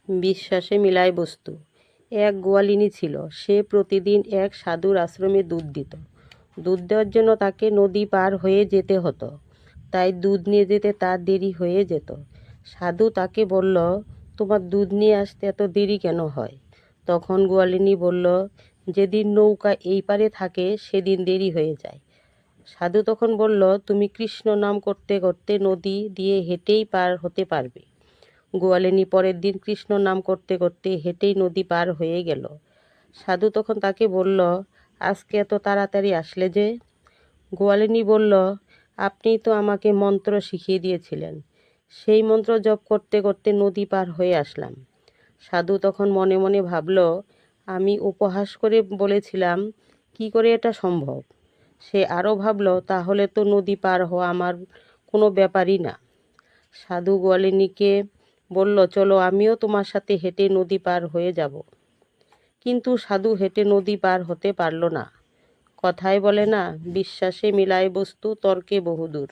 বিশ্বাসে মিলায় বস্তু। এক গোয়ালিনী ছিল, সে প্রতিদিন এক সাধুর আশ্রমে দুধ দিত। দুধ দেওয়ার জন্য তাকে নদী পার হয়ে যেতে হতো, তাই দুধ নিয়ে যেতে তার দেরি হয়ে যেত। সাধু তাকে বলল, তোমার দুধ নিয়ে আসতে এত দেরি কেন হয়? তখন গোয়ালিনী বলল, যেদিন নৌকা এই পারে থাকে সেদিন দেরি হয়ে যায়। সাধু তখন বলল, তুমি কৃষ্ণ নাম করতে করতে নদী দিয়ে হেঁটেই পার হতে পারবে। গোয়ালিনী পরের দিন কৃষ্ণ নাম করতে করতে হেঁটেই নদী পার হয়ে গেল। সাধু তখন তাকে বলল, আজকে এত তাড়াতাড়ি আসলে যে? গোয়ালিনী বলল, আপনিই তো আমাকে মন্ত্র শিখিয়ে দিয়েছিলেন, সেই মন্ত্র জপ করতে করতে নদী পার হয়ে আসলাম। সাধু তখন মনে মনে ভাবল, আমি উপহাস করে বলেছিলাম, কি করে এটা সম্ভব? সে আরও ভাবল, তাহলে তো নদী পার হওয়া আমার কোনো ব্যাপারই না। সাধু গোয়ালিনীকে বলল, চলো আমিও তোমার সাথে হেঁটে নদী পার হয়ে যাব। কিন্তু সাধু হেঁটে নদী পার হতে পারল না। কথায় বলে না, বিশ্বাসে মিলায় বস্তু, তর্কে বহুদূর।